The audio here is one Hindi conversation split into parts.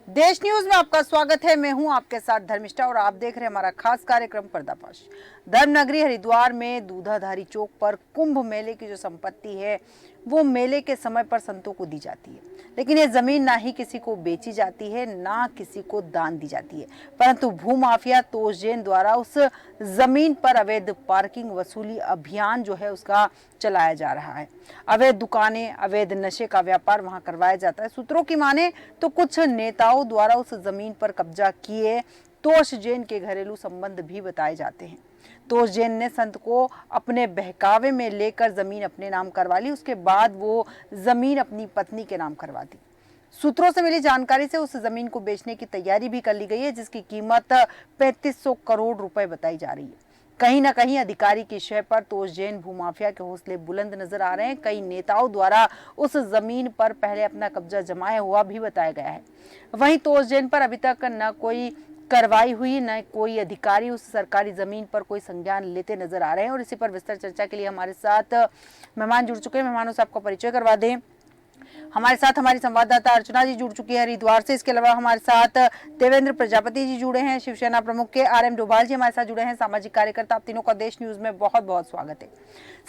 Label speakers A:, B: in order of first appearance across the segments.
A: देश न्यूज में आपका स्वागत है। मैं हूं आपके साथ धर्मिष्ठा और आप देख रहे हैं हमारा खास कार्यक्रम पर्दाफाश। धर्मनगरी हरिद्वार में दूधाधारी चौक पर कुंभ मेले की जो संपत्ति है वो मेले के समय पर संतों को दी जाती है, लेकिन ये जमीन ना ही किसी को बेची जाती है ना किसी को दान दी जाती है, परंतु भूमाफिया तोष जैन द्वारा उस जमीन पर अवैध पार्किंग वसूली अभियान जो है उसका चलाया जा रहा है। अवैध दुकानें, अवैध नशे का व्यापार वहां करवाया जाता है। सूत्रों की माने तो कुछ नेताओं द्वारा उस जमीन पर कब्जा किए तोष जैन के घरेलू संबंध भी बताए जाते हैं। तोष जैन ने संत को अपने बहकावे में लेकर जमीन अपने नाम करवा ली, उसके बाद वो जमीन अपनी पत्नी के नाम करवा दी। सूत्रों से मिली जानकारी से उस जमीन को बेचने की तैयारी भी कर ली गई है, जिसकी कीमत 3500 करोड़ रुपए बताई जा रही है। कहीं ना कहीं अधिकारी की शय पर तोष जैन भूमाफिया के हौसले बुलंद नजर आ रहे हैं। कई नेताओं द्वारा उस जमीन पर पहले अपना कब्जा जमाया हुआ भी बताया गया है। वहीं तोष जैन पर अभी तक न कोई कार्रवाई हुई, न कोई अधिकारी उस सरकारी जमीन पर कोई संज्ञान लेते नजर आ रहे हैं। और इसी पर विस्तार चर्चा के लिए हमारे साथ मेहमान जुड़ चुके हैं। मेहमानों से आपका परिचय करवा दें। हमारे साथ हमारी संवाददाता अर्चना जी जुड़ चुकी है हरिद्वार से। इसके अलावा हमारे साथ देवेंद्र प्रजापति जी जुड़े हैं, शिवसेना प्रमुख के आर एम डोभाल जी हमारे साथ जुड़े हैं, सामाजिक कार्यकर्ता। आप तीनों का देश न्यूज में बहुत बहुत स्वागत है।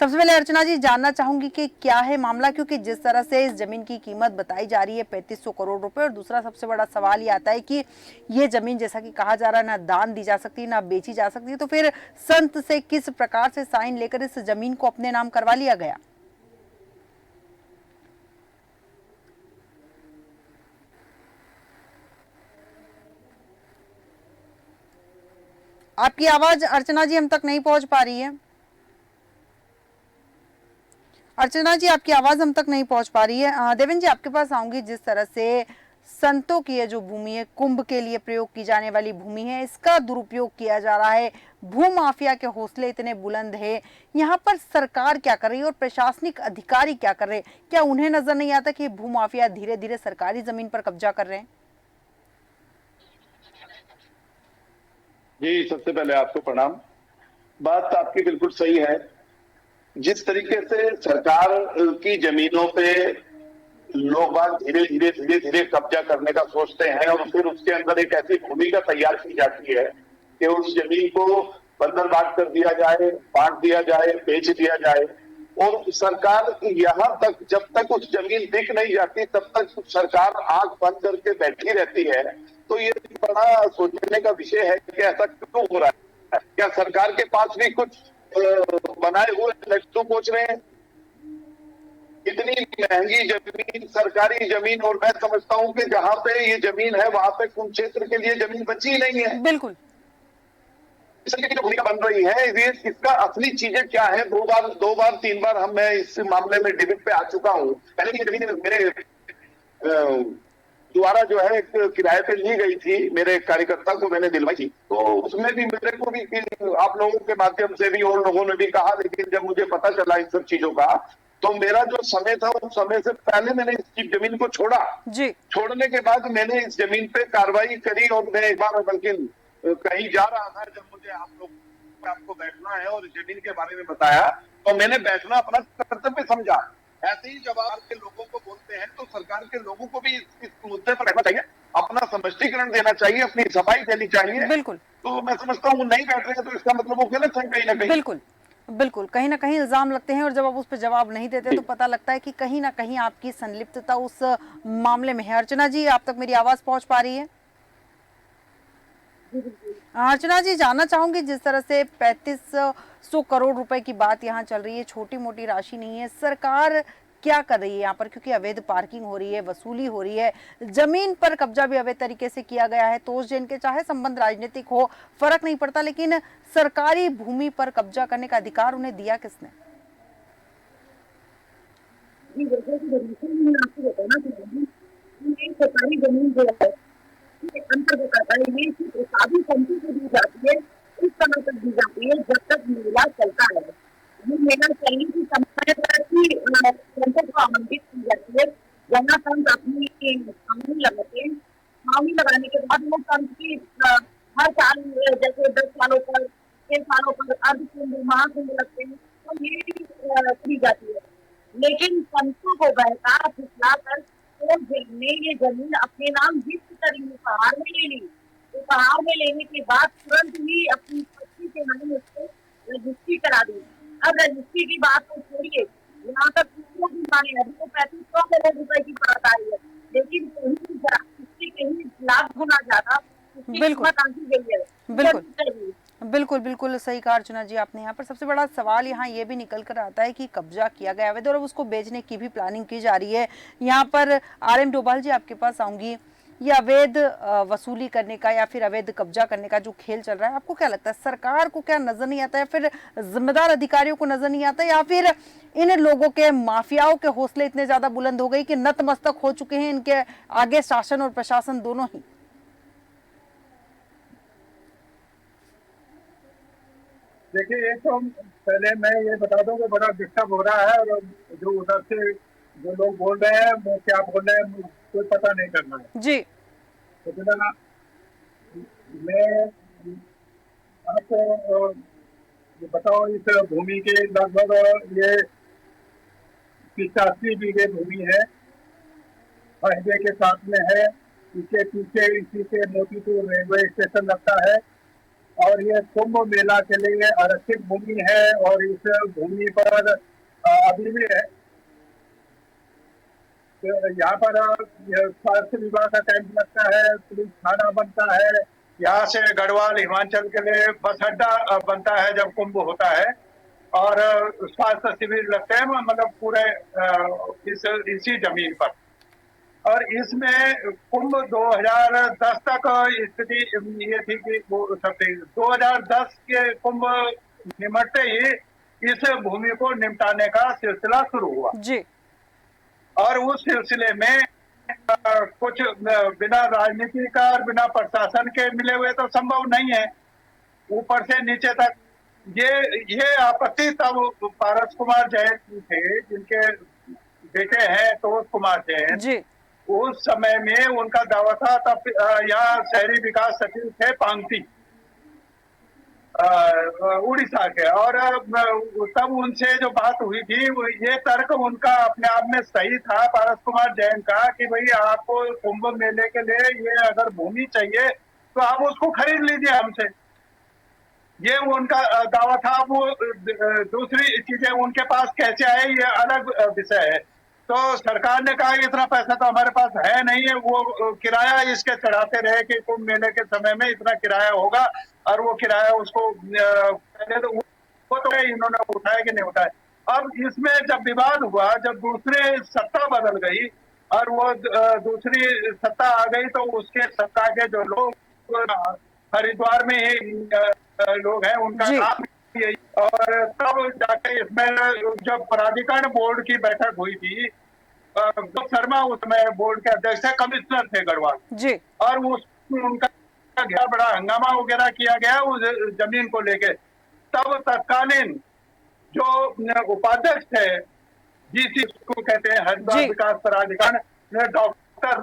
A: सबसे पहले अर्चना जी जानना चाहूंगी कि क्या है मामला, क्योंकि जिस तरह से इस जमीन की कीमत बताई जा रही है 3500 करोड़ रुपए, और दूसरा सबसे बड़ा सवाल ये आता है कि ये जमीन जैसा कि कहा जा रहा है ना दान दी जा सकती है ना बेची जा सकती है, तो फिर संत से किस प्रकार से साइन लेकर इस जमीन को अपने नाम करवा लिया गया? आपकी आवाज अर्चना जी हम तक नहीं पहुंच पा रही है। अर्चना जी आपकी आवाज हम तक नहीं पहुंच पा रही है। देवेंद्र जी आपके पास आऊंगी। जिस तरह से संतों की ये जो भूमि है, कुंभ के लिए प्रयोग की जाने वाली भूमि है, इसका दुरुपयोग किया जा रहा है, भूमाफिया के हौसले इतने बुलंद है, यहाँ पर सरकार क्या कर रही है और प्रशासनिक अधिकारी क्या कर रहे हैं? क्या उन्हें नजर नहीं आता कि भूमाफिया धीरे धीरे सरकारी जमीन पर कब्जा कर रहे हैं?
B: जी, सबसे पहले आपको प्रणाम। बात आपकी बिल्कुल सही है। जिस तरीके से सरकार की जमीनों पे लोग बाग धीरे धीरे कब्जा करने का सोचते हैं और फिर उसके अंदर एक ऐसी भूमिका तैयार की जाती है कि उस जमीन को बंदर बांट कर दिया जाए, बांट दिया जाए, बेच दिया जाए। और सरकार यहाँ तक, जब तक उस जमीन बिक नहीं जाती तब तक सरकार आंख बंद करके बैठी रहती है। तो ये बड़ा सोचने का विषय है कि ऐसा क्यों हो रहा है। क्या सरकार के पास भी कुछ बनाए हुए लड्डू पहुंच रहे हैं? इतनी महंगी जमीन, सरकारी जमीन, और मैं समझता हूं कि जहां पे ये जमीन है वहां पे कुछ क्षेत्र के लिए जमीन बची ही नहीं है।
A: बिल्कुल।
B: इसलिए जो भूमिका बन रही है, ये इसका असली चीजें क्या है? दो बार तीन बार मैं इस मामले में डिबेट पे आ चुका हूं। पहले ये जमीन मेरे द्वारा जो है एक किराए पे ली गई थी, मेरे कार्यकर्ता को मैंने दिलवाई थी। तो उसमें भी मेरे को भी आप लोगों के माध्यम से भी और लोगों ने भी कहा, लेकिन जब मुझे पता चला इन सब चीजों का, तो मेरा जो समय था उस समय से पहले मैंने इस जमीन को छोड़ा जी। छोड़ने के बाद मैंने इस जमीन पे कार्रवाई करी और मैं एक बार बल्कि कहीं जा रहा था, जब मुझे आपको बैठना है और जमीन के बारे में बताया, तो मैंने बैठना अपना कर्तव्य समझा। ऐसे ही जब आप के लोगों को बोलते हैं तो सरकार के लोगों को भी इस मुद्दे पर रहना चाहिए, अपना स्पष्टीकरण देना चाहिए, अपनी सफाई देनी चाहिए। बिल्कुल। तो मैं समझता हूँ नहीं बैठ रहे हैं तो इसका मतलब वो गलत है कहीं ना कहीं।
A: बिल्कुल बिल्कुल, कहीं ना कहीं इल्जाम लगते हैं और जब आप उस पर जवाब नहीं देते तो पता लगता है कि कहीं ना कहीं आपकी संलिप्तता उस मामले में है। अर्चना जी आप तक मेरी आवाज पहुंच पा रही है? अर्चना जी जानना चाहूंगी, जिस तरह से 3500 करोड़ रुपए की बात यहाँ चल रही है, छोटी मोटी राशि नहीं है, सरकार क्या कर रही है यहाँ पर? क्योंकि अवैध पार्किंग हो रही है, वसूली हो रही है, जमीन पर कब्जा भी अवैध तरीके से किया गया है। तोष जैन के चाहे संबंध राजनीतिक हो, फर्क नहीं पड़ता, लेकिन सरकारी भूमि पर कब्जा करने का अधिकार उन्हें दिया किसने?
C: सरकारी जमीन जो है अंतर्गत आता है, ये सिर्फ साधु संतों को दी जाती है, इस समय तक दी जाती है जब तक मेला चलता है। ये मेला चलने की समय पर ही संतों को आमंत्रित की जाती है, जहाँ संत अपनी छावनी लगाते हैं। छावनी लगाने के बाद वो संत की हर साल जैसे 10 सालों पर 6 सालों पर अर्धकुंभ महाकुंभ लगते हैं, तो ये की जाती है। लेकिन संतों को बहका फुसला कर ने ये जमीन अपने नाम जिस कर उपहार में ले ली। उपहार में लेने के बाद तुरंत ही अपनी पत्नी के नाम उसको रजिस्ट्री करा दी। अब रजिस्ट्री की बात तो छोड़िए, यहाँ तक दूसरों की माने अभी तो 3500 करोड़ रुपए की बात आई है, लेकिन इसकी कहीं लाख गुना ज्यादा उसकी
A: बिल्कुल
C: कीमत आंकी गई है।
A: बिल्कुल बिल्कुल बिल्कुल सही कहा अर्चना जी आपने। यहाँ पर सबसे बड़ा सवाल यहाँ ये भी निकल कर आता है कि कब्जा किया गया अवैध और अब उसको बेचने की भी प्लानिंग की जा रही है। यहाँ पर RM डोभाल जी आपके पास आऊंगी। ये अवैध वसूली करने का या फिर अवैध कब्जा करने का जो खेल चल रहा है, आपको क्या लगता है सरकार को क्या नजर नहीं आता है, फिर जिम्मेदार अधिकारियों को नजर नहीं आता, या फिर इन लोगों के माफियाओं के हौसले इतने ज्यादा बुलंद हो गई कि नतमस्तक हो चुके हैं इनके आगे शासन और प्रशासन दोनों ही?
D: देखिए, ये तो पहले मैं ये बता दूं कि बड़ा डिस्टर्ब हो रहा है और जो उधर से जो लोग बोल रहे हैं वो क्या बोल रहे हैं कोई पता नहीं करना है
A: जी
D: तो बिना मैं आपको ये बताओ, इस भूमि के लगभग ये 85 बीघे भूमि है, हाईवे के साथ में है। इसके पीछे इसी से मोतीपुर रेलवे स्टेशन लगता है और ये कुंभ मेला के लिए आरक्षित भूमि है और इस भूमि पर अभी भी है तो यहाँ पर स्वास्थ्य विभाग का कैंप लगता है, पुलिस थाना बनता है, यहाँ से गढ़वाल हिमाचल के लिए बस अड्डा बनता है जब कुंभ होता है और स्वास्थ्य शिविर लगते हैं, मतलब पूरे इसी जमीन पर। और इसमें कुंभ 2010 तक स्थिति ये थी कि 2010 के कुंभ निमटते ही इस भूमि को निपटाने का सिलसिला शुरू हुआ
A: जी।
D: और उस सिलसिले में कुछ बिना राजनीति का और बिना प्रशासन के मिले हुए तो संभव नहीं है, ऊपर से नीचे तक। ये आपत्ति तब पारस कुमार जैन थे, जिनके बेटे हैं तोष कुमार जैन
A: जी
D: उस समय में उनका दावा था। तब यहाँ शहरी विकास सचिव थे पांगती उड़ीसा के, और तब उनसे जो बात हुई थी ये तर्क उनका अपने आप में सही था पारस कुमार जैन का कि भाई आपको कुंभ मेले के लिए ये अगर भूमि चाहिए तो आप उसको खरीद लीजिए हमसे, ये उनका दावा था। वो दूसरी चीजें उनके पास कैसे आए ये अलग विषय है। तो सरकार ने कहा कि इतना पैसा तो हमारे पास है नहीं है, वो किराया इसके चढ़ाते रहे कि कुंभ मेले के समय में इतना किराया होगा और वो किराया उसको पहले तो वो तो इन्होंने उठाया कि नहीं उठाया। अब इसमें जब विवाद हुआ, जब दूसरे सत्ता बदल गई और वो दूसरी सत्ता आ गई तो उसके सत्ता के जो लोग हरिद्वार में ही लोग हैं उनका काम यही। और तब जाके इसमें जब प्राधिकरण बोर्ड की बैठक हुई थी, शर्मा उसमें बोर्ड के अध्यक्ष थे, कमिश्नर थे गढ़वाल जी, और उनका बड़ा हंगामा वगैरह किया गया उस जमीन को लेके। तब तत्कालीन जो उपाध्यक्ष थे जीसी को कहते हैं हरिद्वार विकास प्राधिकरण, डॉक्टर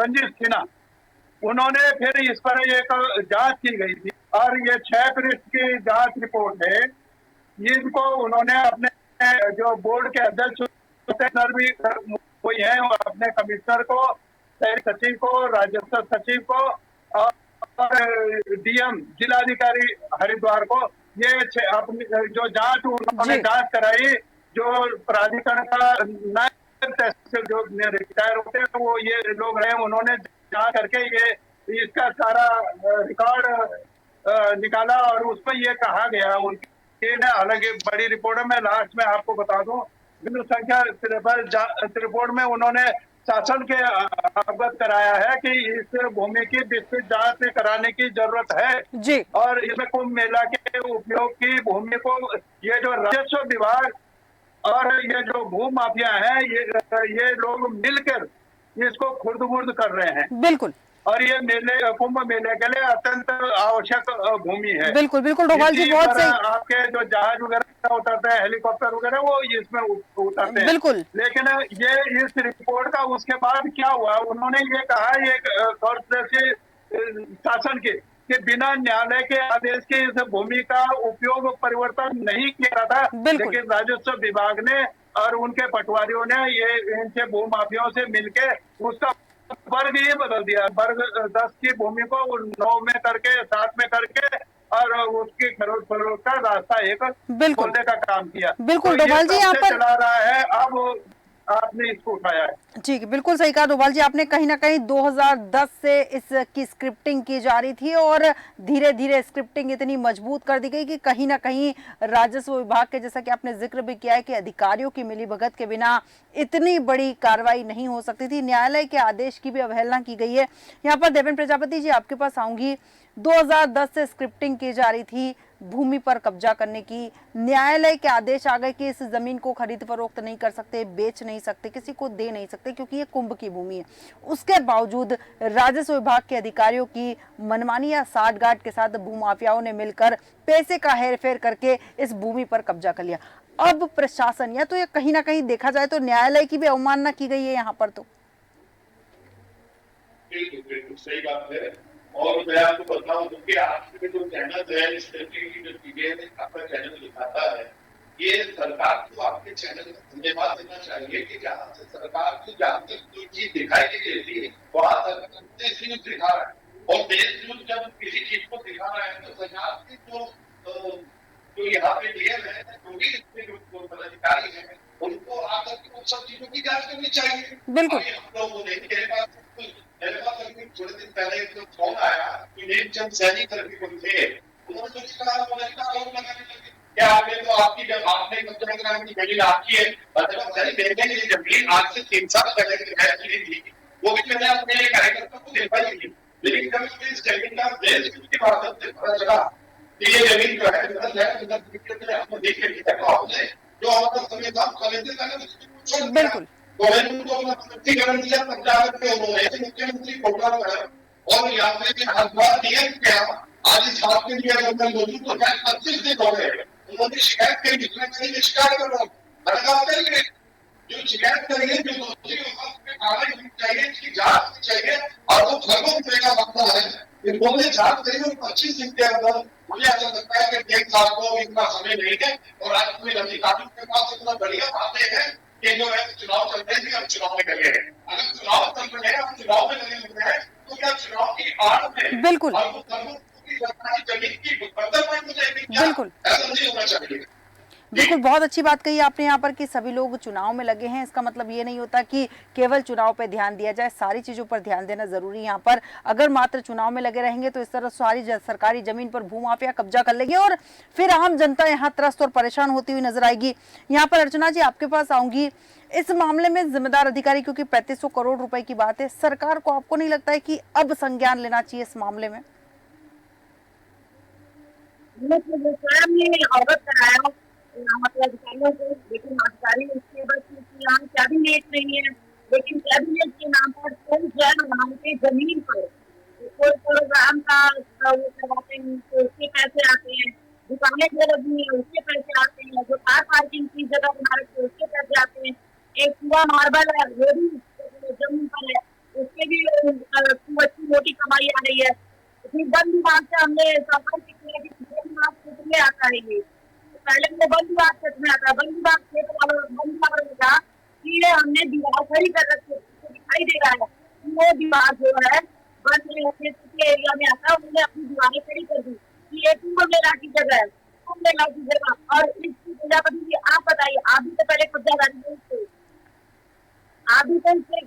D: रंजीत सिन्हा, उन्होंने फिर इस पर एक जांच की गई थी और ये 6 पृष्ठ की जांच रिपोर्ट है। इनको उन्होंने अपने जो बोर्ड के अध्यक्ष भी कोई है अपने कमिश्नर को, शहरी सचिव को, राजस्व सचिव को और डीएम जिलाधिकारी हरिद्वार को, ये अपनी जो जांच उन्होंने जांच कराई, जो प्राधिकरण का नायब तहसील जो रिटायर होते हैं वो ये लोग रहे, उन्होंने जांच करके ये इसका सारा रिकॉर्ड निकाला और उस पर ये कहा गया उनके अलग एक बड़ी रिपोर्ट है, मैं लास्ट में आपको बता दूं, बिंदु संख्या 53 रिपोर्ट में उन्होंने शासन के अवगत कराया है कि इस भूमि की विस्तृत जांच कराने की जरूरत है जी। और इसमें कुंभ मेला के उपयोग की भूमि को ये जो राजस्व विभाग और ये जो भू माफिया है ये लोग मिलकर इसको खुर्द-बुर्द कर रहे हैं। बिल्कुल। और ये मेले कुंभ मेले के लिए अत्यंत आवश्यक भूमि है। बिल्कुल बिल्कुल डोभाल जी, बहुत सही। आपके जो जहाज वगैरह उतरते हैं, हेलीकॉप्टर वगैरह, वो इसमें उतरते हैं। बिल्कुल। लेकिन ये इस रिपोर्ट का उसके बाद क्या हुआ, उन्होंने ये कहा ये शासन के कि बिना न्यायालय के आदेश के इस भूमि का उपयोग परिवर्तन नहीं किया था, लेकिन राजस्व विभाग ने और उनके पटवारियों ने ये इनसे भू माफियाओं से मिलके उसका वर्ग ये बदल दिया, वर्ग 10 की भूमि को 9 में करके, 7 में करके और उसकी खरोच फरोच का रास्ता एक
A: बिल्कुल
D: खोलने का काम किया।
A: बिल्कुल
D: तो ये
A: डोभाल जी,
D: कब
A: यहाँ
D: से
A: पर
D: चला रहा है, अब आपने इसको उठाया है।
A: ठीक है, बिल्कुल सही कहा डोभाल जी आपने। कहीं ना कहीं 2010 से इसकी स्क्रिप्टिंग की जा रही थी और धीरे धीरे स्क्रिप्टिंग इतनी मजबूत कर दी गई कि कहीं ना कहीं राजस्व विभाग के, जैसा कि आपने जिक्र भी किया है, कि अधिकारियों की मिलीभगत के बिना इतनी बड़ी कार्रवाई नहीं हो सकती थी। न्यायालय के आदेश की भी अवहेलना की गई है। यहाँ पर देवेंद्र प्रजापति जी आपके पास आऊंगी। 2010 से स्क्रिप्टिंग की जा रही थी भूमि पर कब्जा करने की, न्यायालय के आदेश आ गए कि इस जमीन को खरीद फरोख्त नहीं कर सकते, बेच नहीं सकते, किसी को दे नहीं सकते क्योंकि ये कुंभ की भूमि है। उसके बावजूद राजस्व विभाग के अधिकारियों की मनमानी या साठगांठ के साथ भूमाफियाओं ने मिलकर पैसे का हेरफेर करके इस भूमि पर कब्जा कर लिया। अब प्रशासन, या तो ये कहीं ना कहीं देखा जाए तो न्यायालय की भी अवमानना की गई है यहाँ पर। तो
B: बिल्कुल बिल्कुल सही बात है। और मैं आपको बताऊं कि आपके जो चैनल है, इस तरीके की जो चीजें आपका चैनल दिखाता है, ये सरकार को आपके चैनल में धन्यवाद देना चाहिए कि जहाँ से सरकार को जहाँ तक कोई चीज दिखाई नहीं देती है वहां तक देश न्यूज दिखा रहा है। और देश न्यूज जब किसी चीज को दिखा रहा है तो सरकार की जो यहाँ पे डीएम है, जो भी इसमें जो पदाधिकारी है, उनको आकर के उन सब चीजों की जांच करनी चाहिए।
A: बिल्कुल
B: हम लोग को नहीं, मेरे पास अभी थोड़े दिन पहले एक फोन आया कि नेमचंद सैनी करके कोई थे, उन्होंने मुझे कहा आरोप लगाने लगे, क्या आपने तो आपकी जब आपने कब्जा करा की जमीन आपकी है, मतलब सैनी देने की जमीन आज से 3 साल पहले की थी, वो भी मैंने अपने कार्यकर्ता को दिखाई थी। लेकिन जब इस जमीन का बेच की बात से पता चला कि ये जमीन जो है आपको देख के आपने जो हमारा समय था खरीदने का
A: बिल्कुल
B: गवर्नमेंट को अपना स्पष्टीकरण दिया, पंचायत के उन्होंने मुख्यमंत्री प्रोग्राम कराया और यहाँ पे अखबार दिया क्या आज इस बात के लिए अगर मैं मौजूद तो क्या 25 दिन हो गए, उन्होंने शिकायत करी, जिसमें कहीं शिकायत कर रहा हूँ, मैंने कहा करेंगे जो शिकायत करेंगे, जो दोषी कार्रवाई होनी चाहिए, इसकी जांच होनी चाहिए और वो खरबों रुपए का मामला है, इन्होंने जांच करी और 25 दिन के अंदर मुझे ऐसा लगता है कि 1.5 साल को इतना समय नहीं है। और आज कोई अधिकारियों के पास इतना बढ़िया बातें हैं कि जो है चुनाव चल रहे हैं, हम चुनाव में लगे हैं। अगर चुनाव चल रहे हैं, हम चुनाव में लगे हुए हैं, तो क्या चुनाव की आड़ में
A: बिल्कुल
B: और वो सरकारी जमीन की बंदरबांट हो जाएगी क्या?
A: बिल्कुल
B: ऐसा नहीं होना चाहिए।
A: बिल्कुल बहुत अच्छी बात कही आपने यहाँ पर कि सभी लोग चुनाव में लगे हैं। इसका मतलब ये नहीं होता कि केवल चुनाव पे ध्यान दिया जाए, सारी चीजों पर ध्यान देना जरूरी है यहाँ पर। अगर मात्र चुनाव में लगे रहेंगे तो इस तरह सारी सरकारी जमीन पर भूमाफिया कब्जा कर लेंगे और फिर आम जनता यहाँ त्रस्त और परेशान होती हुई नजर आएगी। यहाँ पर अर्चना जी आपके पास आऊंगी। इस मामले में जिम्मेदार अधिकारी, क्योंकि 3500 करोड़ रुपए की बात है, सरकार को आपको नहीं लगता है कि अब संज्ञान लेना चाहिए इस मामले में?
C: अवगत कराया मतलब अधिकारियों को, लेकिन अधिकारी उसके बस यहाँ कैबिनेट नहीं है, लेकिन कैबिनेट के नाम पर कोई जन वहाँ के जमीन पर कोई प्रोग्राम का वो करवाते हैं तो उसके पैसे आते हैं, दुकानें जो लगी है उसके पैसे आते हैं, जो कार पार्किंग की जगह बना रखी है उसके पैसे आते हैं, एक कुआ मार्बल है वो भी जमीन पर है, उसके भी अच्छी मोटी कमाई आ रही है। फिर वन विभाग से हमने संपर्क किया कि वन विभाग क्षेत्र में आता है ये, पहले वो वन विभाग क्षेत्र में आता है, वन विभाग क्षेत्र वालों वन विभाग ने कहा कि ये हमने दीवार खड़ी कर रखी है, दिखाई दे रहा है वो दीवार जो है वन क्षेत्र के एरिया में आता है, उन्होंने अपनी दीवारें खड़ी कर दी कि ये कुंभ मेला की जगह है, कुंभ मेला की जगह। और इसकी प्रजापति जी आप बताइए, आप भी तो पहले कब्जादारी नहीं थे, आप भी तो इससे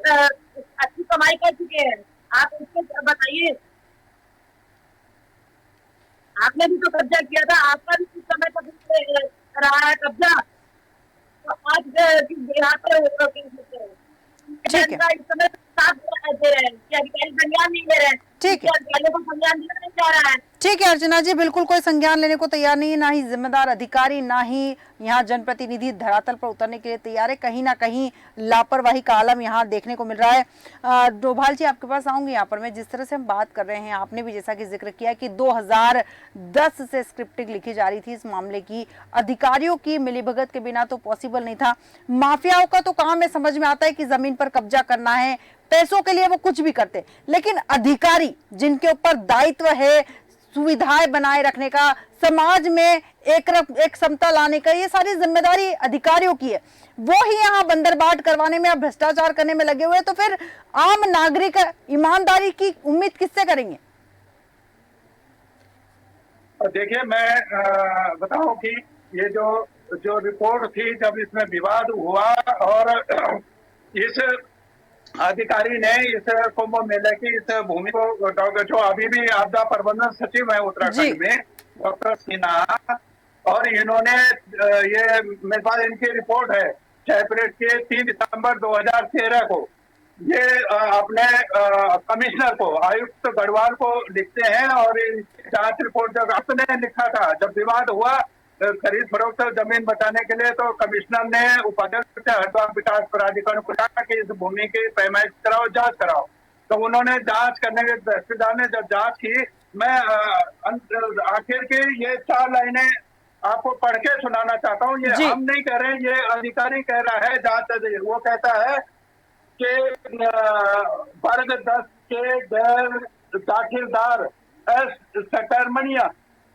C: अच्छी कमाई कर चुके हैं, आप इसके बताइए, आपने भी तो कब्जा किया था, आपका भी कुछ समय तक रहा है कब्जा, तो आज यहाँ पे जनता इस समय साथ दे रहे हैं कि अधिकारी संज्ञान नहीं ले रहे हैं,
A: ठीक है,
C: अधिकारियों को संज्ञान दिया नहीं जा रहा है।
A: ठीक है अर्चना जी, बिल्कुल कोई संज्ञान लेने को तैयार नहीं है, ना ही जिम्मेदार अधिकारी, ना ही यहाँ जनप्रतिनिधि धरातल पर उतरने के लिए तैयार है। कहीं ना कहीं लापरवाही का आलम यहाँ देखने को मिल रहा है। डोभाल जी आपके पास आऊंगी। यहाँ पर मैं जिस तरह से हम बात कर रहे हैं, आपने भी जैसा कि जिक्र किया कि 2010 से स्क्रिप्टिंग लिखी जा रही थी इस मामले की, अधिकारियों की मिलीभगत के बिना तो पॉसिबल नहीं था। माफियाओं का तो काम है, समझ में आता है कि जमीन पर कब्जा करना है, पैसों के लिए वो कुछ भी करते, लेकिन अधिकारी जिनके ऊपर दायित्व है सुविधाएं बनाए रखने का, समाज में एक समता लाने का, ये सारी जिम्मेदारी अधिकारियों की है। वो ही यहाँ बंदरबाट करवाने में या भ्रष्टाचार करने में लगे हुए हैं, तो फिर आम नागरिक ईमानदारी की उम्मीद किससे करेंगे?
D: देखिए, मैं बताऊं कि ये जो रिपोर्ट थी, जब इसमें विवाद हुआ और इस अधिकारी ने इस कुंभ मेले की इस भूमि को, जो अभी भी आपदा प्रबंधन सचिव है उत्तराखंड में, डॉक्टर सिन्हा, और इन्होंने ये मेरे पास इनकी रिपोर्ट है 6 अप्रैल के 3 दिसंबर 2013 को ये अपने कमिश्नर को, आयुक्त गढ़वाल को लिखते हैं। और जांच रिपोर्ट जब आपने लिखा था, जब विवाद हुआ खरीद फरोख्त जमीन बचाने के लिए, तो कमिश्नर ने उपाध्यक्ष हरिद्वार विकास प्राधिकरण को कहा कि इस भूमि की पैमाइश कराओ, जांच कराओ। तो उन्होंने जांच करने के दस्तेदार ने जब जांच की, मैं आखिर की ये 4 लाइनें आपको पढ़ के सुनाना चाहता हूँ। ये हम नहीं कह रहे, ये अधिकारी कह रहा है, जांच। वो कहता है कि वर्ग 10 के गैर दाखिलदार सकर्मणीय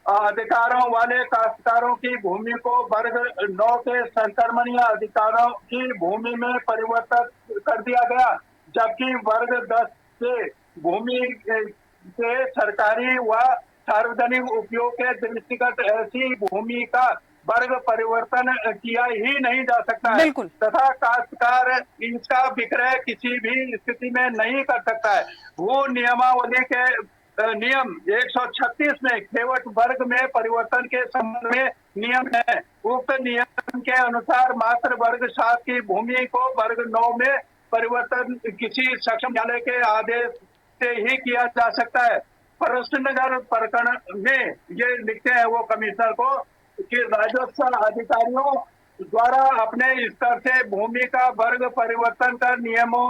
D: अधिकारों वाले काश्तकारों की भूमि को वर्ग 9 के संकर्मणीय अधिकारों की भूमि में परिवर्तित कर दिया गया, जबकि वर्ग 10 के भूमि के सरकारी व सार्वजनिक उपयोग के दृष्टिगत ऐसी भूमि का वर्ग परिवर्तन किया ही नहीं जा सकता है, तथा काश्तकार इसका विक्रय किसी भी स्थिति में नहीं कर सकता है। भू नियमावली के नियम 136 में केवट वर्ग में परिवर्तन के संबंध में नियम है। उक्त नियम के अनुसार मात्र वर्ग 7 की भूमि को वर्ग 9 में परिवर्तन किसी सक्षम न्यायालय के आदेश से ही किया जा सकता है। परसनगर प्रकरण में ये लिखते हैं वो कमिश्नर को कि राजस्व अधिकारियों द्वारा अपने स्तर से भूमि का वर्ग परिवर्तन कर नियमों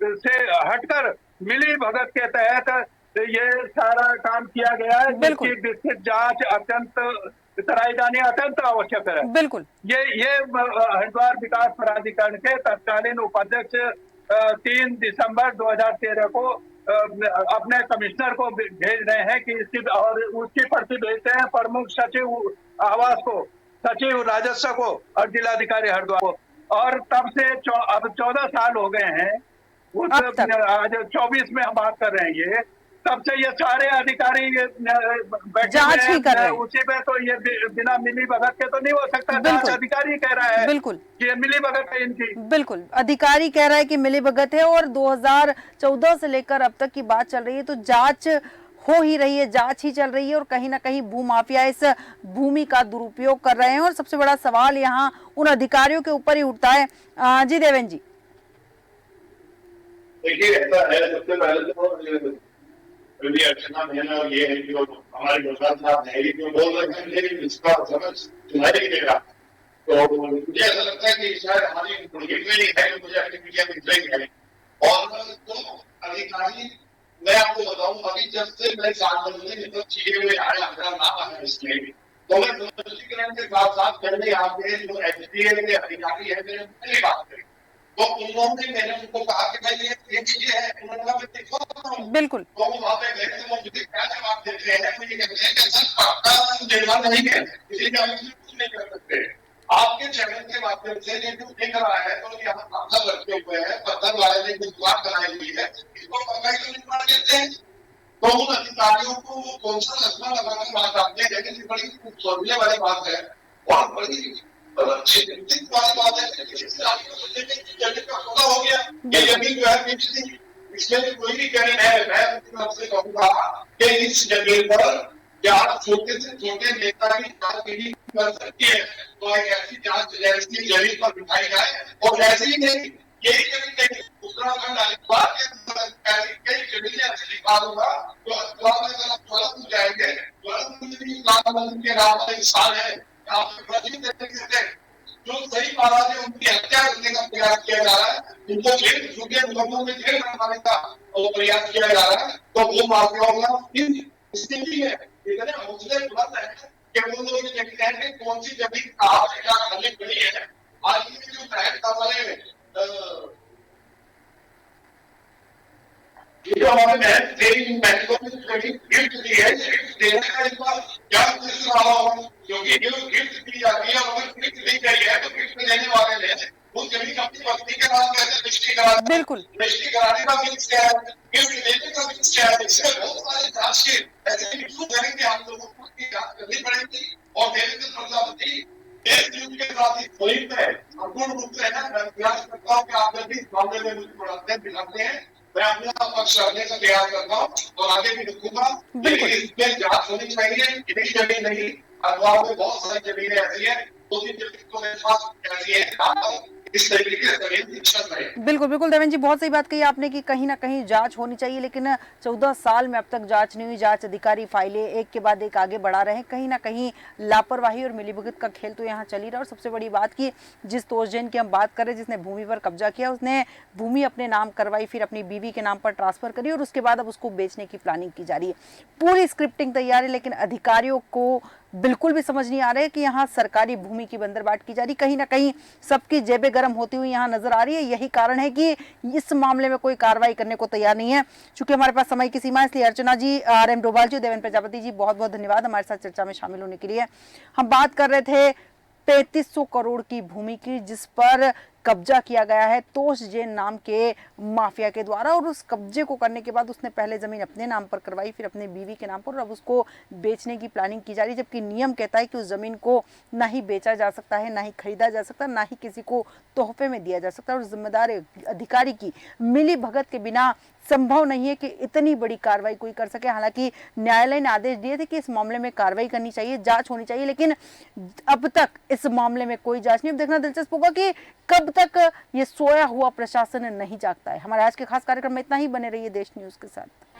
D: से हटकर मिली भगत के तहत ये सारा काम किया गया है, जिसकी विस्तृत जांच अत्यंत कराई जानी अत्यंत आवश्यक है।
A: बिल्कुल,
D: ये हरिद्वार विकास प्राधिकरण के तत्कालीन उपाध्यक्ष 3 दिसंबर 2013 को अपने कमिश्नर को भेज रहे हैं कि इसकी, और उसकी पर्ची भेजते हैं प्रमुख सचिव आवास को, सचिव राजस्व को और जिलाधिकारी हरिद्वार को। और तब से अब 14 साल हो गए हैं, आज 24 में हम बात कर रहे हैं, ये तब से ये सारे अधिकारी
A: जांच ही कर रहे हैं।
D: उसी पे तो ये बिना मिली भगत के तो नहीं हो सकता। जांच अधिकारी कह रहा है
A: बिल्कुल
D: ये मिली भगत है इनकी।
A: बिल्कुल, अधिकारी कह रहा है कि मिली भगत है, और 2014 से लेकर अब तक की बात चल रही है, तो जांच हो ही रही है, जांच ही चल रही है, और कहीं ना कहीं भूमाफिया इस भूमि का दुरुपयोग कर रहे हैं। और सबसे बड़ा सवाल यहाँ उन अधिकारियों के ऊपर ही उठता है। जी देवेंद्र जी,
B: देखिए ऐसा है, सबसे पहले तो अर्चना मेहना और ये है कि हमारे गुजरात साहब है जो बोल रहे हैं, लेकिन इसका समझ सुनाई नहीं दे रहा। तो मुझे ऐसा लगता है कि शायद हमारी में नहीं है, मुझे अपनी मीडिया में दिख रही है। और तो अधिकारी, मैं आपको बताऊं, अभी जब से मैं सामने मतलब चीजें में आया, मेरा नाम आया इसलिए, तो मैं स्पष्टीकरण के साथ साथ पहले यहाँ पे जो एसडीए के अधिकारी है मेरे पहले बात करें, तो उन्होंने मैंने उनको कहा कि भाई ये चीजें है, उन्होंने कहा मैं देखो
A: बिल्कुल,
B: तो वो वहां पे गए तो वो मुझे क्या जवाब देते हैं, मुझे कहते हैं कि सर आपका निर्माण नहीं है, इसलिए हम कुछ नहीं कर सकते। आपके चैनल के माध्यम से ये जो दिख रहा है, तो यहाँ पत्थर रखे हुए हैं, पत्थर वाले ने जो द्वार बनाई हुई है, इसको पक्का ही निर्माण कहते हैं। तो उन अधिकारियों को वो कौन सा चश्मा लगाकर बात आते हैं, लेकिन ये बड़ी सोचने वाली बात है और बड़ी चिंतित वाली बात है कि जमीन का सौदा हो गया, ये जमीन जो है बेच दी, इसमें कोई भी कहने है। मैं आपसे कहूंगा कि इस जमीन पर क्या छोटे से छोटे नेता की जांच नहीं कर सकती है, तो एक ऐसी जांच एजेंसी जमीन पर बिठाई जाए। और ऐसे ही नहीं, यही जमीन नहीं, उत्तराखंड हरिद्वार के कई जमीनें लिखा होगा, तो हरिद्वार में अगर आप ज्वालापुर जाएंगे, ज्वालापुर में प्रधानमंत्री के नाम का स्थान है, यहाँ पे जो सही महाराज है उनकी हत्या करने का प्रयास किया जा रहा है, उनको जेल झूठे लोगों में जेल बनवाने का प्रयास किया जा रहा है। तो वो माफियाओं का स्थिति है, इतने हौसले बुलंद है कि वो लोग ये देखते हैं कि कौन सी जमीन कहाँ से क्या खाली पड़ी है। आज ये जो वाले ये जो हमारे महल थे इन महलों में कभी गिफ्ट दी है, गिफ्ट देने का इनका क्या उद्देश्य रहा होगा? क्योंकि जो गिफ्ट दी जाती है, अगर गिफ्ट दी गई है तो गिफ्ट देने वाले ने उस जमीन अपनी पत्नी के नाम कैसे रजिस्ट्री करा,
A: बिल्कुल
B: रजिस्ट्री कराने का गिफ्ट क्या है, गिफ्ट देने का गिफ्ट क्या है? इससे बहुत सारे जांच के ऐसे क्यों करेंगे, हम लोगों को की जांच करनी पड़ेगी। और देवेंद्र प्रजापति देश युद्ध के साथ ही त्वरित है, संपूर्ण रूप से है ना, मैं प्रयास करता हूँ कि आप जब भी इस मामले में मुझे बढ़ाते हैं दिलाते हैं, मैं अपना पक्ष रखने का प्रयास करता हूँ और आगे भी रखूंगा। लेकिन इसमें जांच होनी चाहिए, इतनी जमीन नहीं, अखबार में बहुत सारी जमीनें ऐसी है, 2-3 जमीन मेरे पास ऐसी है, इस तरीके की जमीन दिक्कत है।
A: बिल्कुल बिल्कुल देवेंद्र जी, बहुत सही बात कही आपने कि कहीं ना कहीं जांच होनी चाहिए, लेकिन 14 साल में अब तक जांच नहीं हुई। जांच अधिकारी फाइलें एक के बाद एक आगे बढ़ा रहे हैं, कहीं ना कहीं लापरवाही और मिलीभगत का खेल तो यहाँ चल ही रहा है। और सबसे बड़ी बात की जिस तोषजैन की हम बात करें, जिसने भूमि पर कब्जा किया, उसने भूमि अपने नाम करवाई, फिर अपनी बीवी के नाम पर ट्रांसफर करी और उसके बाद अब उसको बेचने की प्लानिंग की जा रही है। पूरी स्क्रिप्टिंग तैयार है, लेकिन अधिकारियों को बिल्कुल भी समझ नहीं आ रहा है कि यहाँ सरकारी भूमि की बंदरबाट की जा रही, कहीं ना कहीं सबकी जेबें गर्म होती हुई यहाँ नजर आ रही है। यही कारण है कि इस मामले में कोई कार्रवाई करने को तैयार नहीं है। चूंकि हमारे पास समय की सीमा है, इसलिए अर्चना जी, RM डोभाल जी, देवेंद्र प्रजापति जी, बहुत बहुत धन्यवाद हमारे साथ चर्चा में शामिल होने के लिए। हम बात कर रहे थे 3500 करोड़ की भूमि की, जिस पर कब्जा किया गया है तोषजैन नाम के माफिया के द्वारा, और उस कब्जे को करने के बाद उसने पहले जमीन अपने नाम पर करवाई, फिर अपनी बीवी के नाम पर, और अब उसको बेचने की प्लानिंग की जा रही है। जबकि नियम कहता है कि उस जमीन को ना ही बेचा जा सकता है, ना ही खरीदा जा सकता, ना ही किसी को तोहफे में दिया जा सकता। और जिम्मेदार अधिकारी की मिली भगत के बिना संभव नहीं है कि इतनी बड़ी कार्रवाई कोई कर सके। हालांकि न्यायालय ने आदेश दिए थे कि इस मामले में कार्रवाई करनी चाहिए, जांच होनी चाहिए, लेकिन अब तक इस मामले में कोई जांच नहीं। अब देखना दिलचस्प होगा कि कब तक ये सोया हुआ प्रशासन नहीं जागता है। हमारे आज के खास कार्यक्रम में इतना ही। बने रहिए देश न्यूज के साथ।